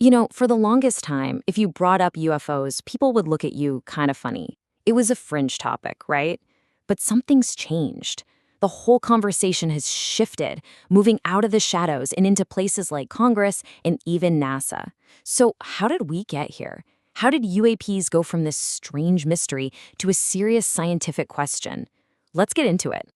You know, for the longest time, if you brought up UFOs, people would look at you kind of funny. It was a fringe topic, right? But something's changed. The whole conversation has shifted, moving out of the shadows and into places like Congress and even NASA. So, how did we get here? How did UAPs go from this strange mystery to a serious scientific question? Let's get into it.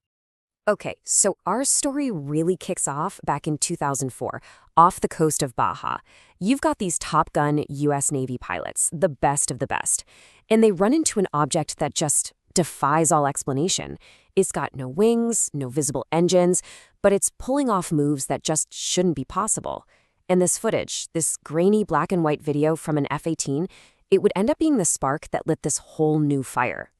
Okay, so our story really kicks off back in 2004, off the coast of Baja. You've got these Top Gun US Navy pilots, the best of the best, and they run into an object that just defies all explanation. It's got no wings, no visible engines, but it's pulling off moves that just shouldn't be possible. And this footage, this grainy black and white video from an F-18, it would end up being the spark that lit this whole new fire.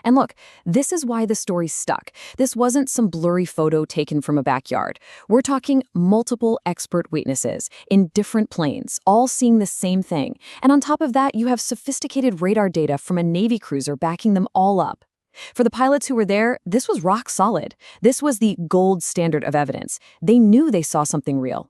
And look, this is why the story stuck. This wasn't some blurry photo taken from a backyard. We're talking multiple expert witnesses in different planes, all seeing the same thing. And on top of that, you have sophisticated radar data from a Navy cruiser backing them all up. For the pilots who were there, this was rock solid. This was the gold standard of evidence. They knew they saw something real.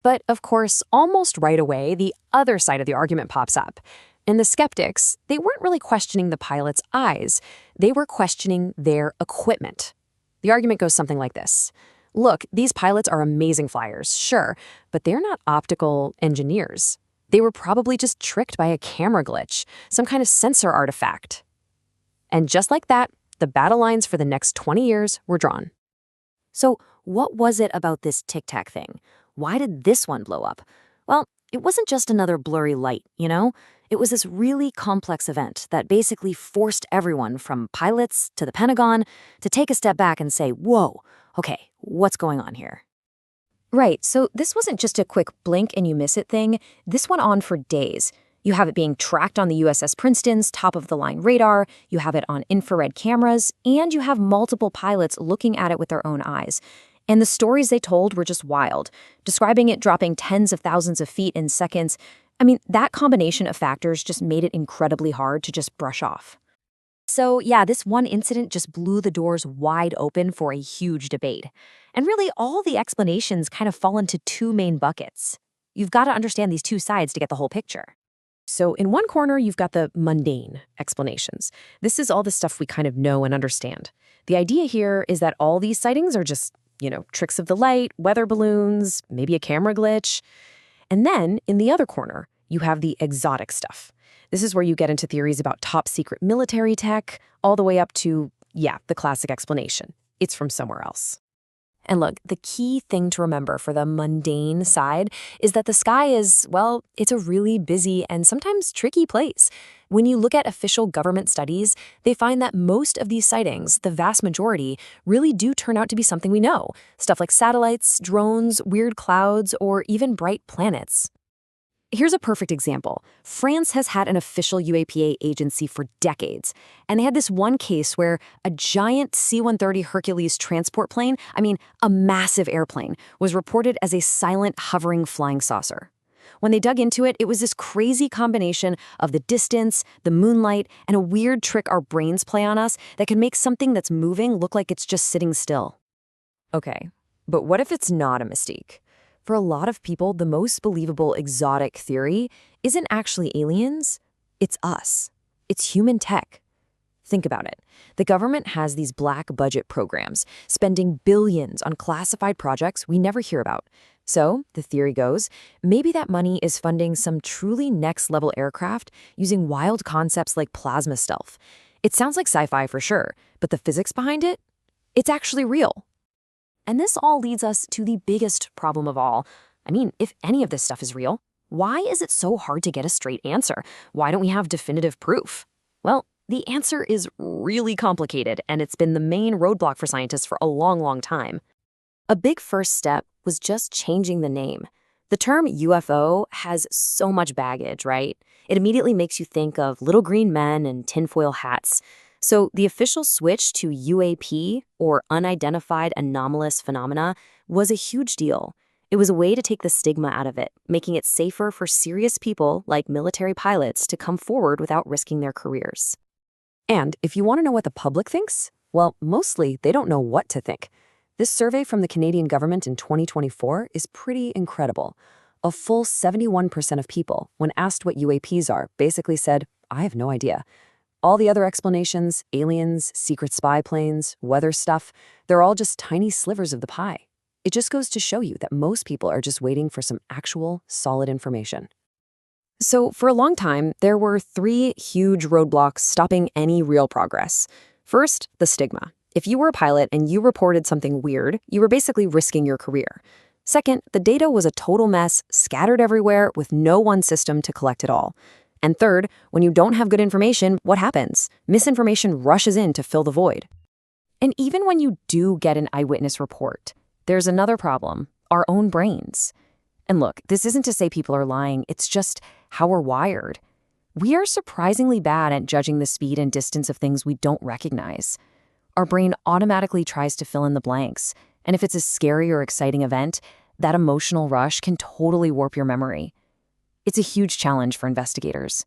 But of course, almost right away, the other side of the argument pops up. And the skeptics, they weren't really questioning the pilot's eyes. They were questioning their equipment. The argument goes something like this. Look, these pilots are amazing flyers, sure, but they're not optical engineers. They were probably just tricked by a camera glitch, some kind of sensor artifact. And just like that, the battle lines for the next 20 years were drawn. So what was it about this Tic Tac thing? Why did this one blow up? Well, it wasn't just another blurry light, you know? It was this really complex event that basically forced everyone from pilots to the Pentagon to take a step back and say, whoa, okay, what's going on here? Right, so this wasn't just a quick blink and you miss it thing. This went on for days. You have it being tracked on the USS Princeton's top-of-the-line radar, you have it on infrared cameras, and you have multiple pilots looking at it with their own eyes. And the stories they told were just wild, describing it dropping tens of thousands of feet in seconds. I mean, that combination of factors just made it incredibly hard to just brush off. So yeah, this one incident just blew the doors wide open for a huge debate. And really, all the explanations kind of fall into two main buckets. You've got to understand these two sides to get the whole picture. So in one corner, you've got the mundane explanations. This is all the stuff we kind of know and understand. The idea here is that all these sightings are just, tricks of the light, weather balloons, maybe a camera glitch. And then, in the other corner, you have the exotic stuff. This is where you get into theories about top-secret military tech, all the way up to, the classic explanation. It's from somewhere else. And look, the key thing to remember for the mundane side is that the sky is, well, it's a really busy and sometimes tricky place. When you look at official government studies, they find that most of these sightings, the vast majority, really do turn out to be something we know. Stuff like satellites, drones, weird clouds, or even bright planets. Here's a perfect example. France has had an official UAPA agency for decades, and they had this one case where a giant C-130 Hercules transport plane, a massive airplane, was reported as a silent hovering flying saucer. When they dug into it, it was this crazy combination of the distance, the moonlight, and a weird trick our brains play on us that can make something that's moving look like it's just sitting still. Okay, but what if it's not a mystique? For a lot of people, the most believable exotic theory isn't actually aliens, it's us. It's human tech. Think about it. The government has these black budget programs, spending billions on classified projects we never hear about. So, the theory goes, maybe that money is funding some truly next-level aircraft using wild concepts like plasma stealth. It sounds like sci-fi for sure, but the physics behind it? It's actually real. And this all leads us to the biggest problem of all. If any of this stuff is real, why is it so hard to get a straight answer? Why don't we have definitive proof? Well, the answer is really complicated, and it's been the main roadblock for scientists for a long, long time. A big first step was just changing the name. The term UFO has so much baggage, right? It immediately makes you think of little green men and tinfoil hats. So the official switch to UAP, or Unidentified Anomalous Phenomena, was a huge deal. It was a way to take the stigma out of it, making it safer for serious people like military pilots to come forward without risking their careers. And if you want to know what the public thinks, well, mostly they don't know what to think. This survey from the Canadian government in 2024 is pretty incredible. A full 71% of people, when asked what UAPs are, basically said, I have no idea. All the other explanations, aliens, secret spy planes, weather stuff, they're all just tiny slivers of the pie. It just goes to show you that most people are just waiting for some actual, solid information. So, for a long time, there were three huge roadblocks stopping any real progress. First, the stigma. If you were a pilot and you reported something weird, you were basically risking your career. Second, the data was a total mess, scattered everywhere, with no one system to collect it all. And third, when you don't have good information, what happens? Misinformation rushes in to fill the void. And even when you do get an eyewitness report, there's another problem: our own brains. And look, this isn't to say people are lying, it's just how we're wired. We are surprisingly bad at judging the speed and distance of things we don't recognize. Our brain automatically tries to fill in the blanks, and if it's a scary or exciting event, that emotional rush can totally warp your memory. It's a huge challenge for investigators.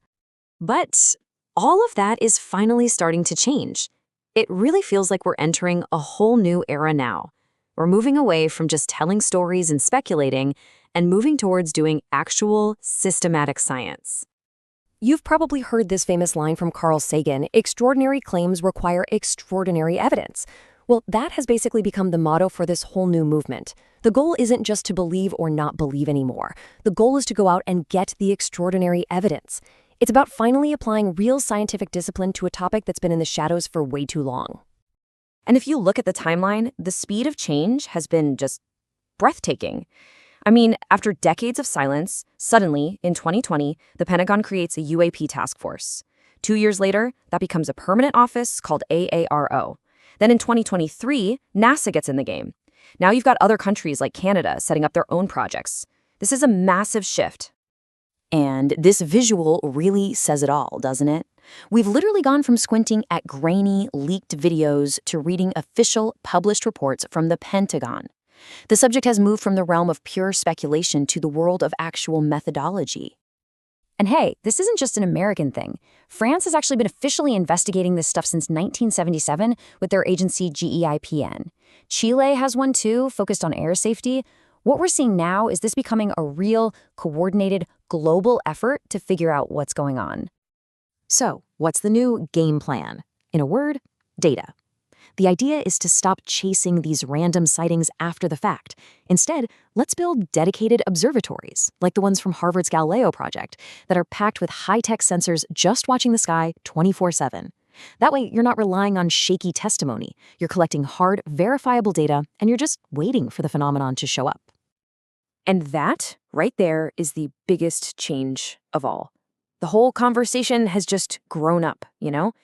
But all of that is finally starting to change. It really feels like we're entering a whole new era now. We're moving away from just telling stories and speculating and moving towards doing actual, systematic science. You've probably heard this famous line from Carl Sagan: extraordinary claims require extraordinary evidence. Well, that has basically become the motto for this whole new movement. The goal isn't just to believe or not believe anymore. The goal is to go out and get the extraordinary evidence. It's about finally applying real scientific discipline to a topic that's been in the shadows for way too long. And if you look at the timeline, the speed of change has been just breathtaking. I mean, after decades of silence, suddenly, in 2020, the Pentagon creates a UAP task force. 2 years later, that becomes a permanent office called AARO. Then in 2023, NASA gets in the game. Now you've got other countries like Canada setting up their own projects. This is a massive shift. And this visual really says it all, doesn't it? We've literally gone from squinting at grainy, leaked videos to reading official, published reports from the Pentagon. The subject has moved from the realm of pure speculation to the world of actual methodology. And hey, this isn't just an American thing. France has actually been officially investigating this stuff since 1977 with their agency GEIPAN. Chile has one too, focused on air safety. What we're seeing now is this becoming a real, coordinated, global effort to figure out what's going on. So, what's the new game plan? In a word, data. The idea is to stop chasing these random sightings after the fact. Instead, let's build dedicated observatories, like the ones from Harvard's Galileo project, that are packed with high-tech sensors just watching the sky 24/7. That way, you're not relying on shaky testimony. You're collecting hard, verifiable data, and you're just waiting for the phenomenon to show up. And that, right there, is the biggest change of all. The whole conversation has just grown up, you know?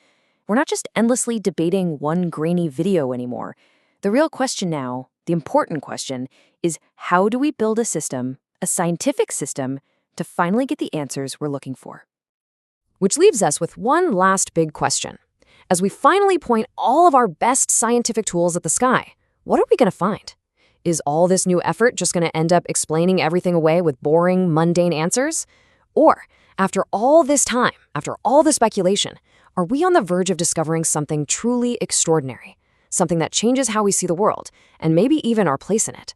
We're not just endlessly debating one grainy video anymore. The real question now, the important question, is how do we build a system, a scientific system, to finally get the answers we're looking for? Which leaves us with one last big question. As we finally point all of our best scientific tools at the sky, what are we going to find? Is all this new effort just going to end up explaining everything away with boring, mundane answers? Or, after all this time, after all the speculation, are we on the verge of discovering something truly extraordinary? Something that changes how we see the world, and maybe even our place in it?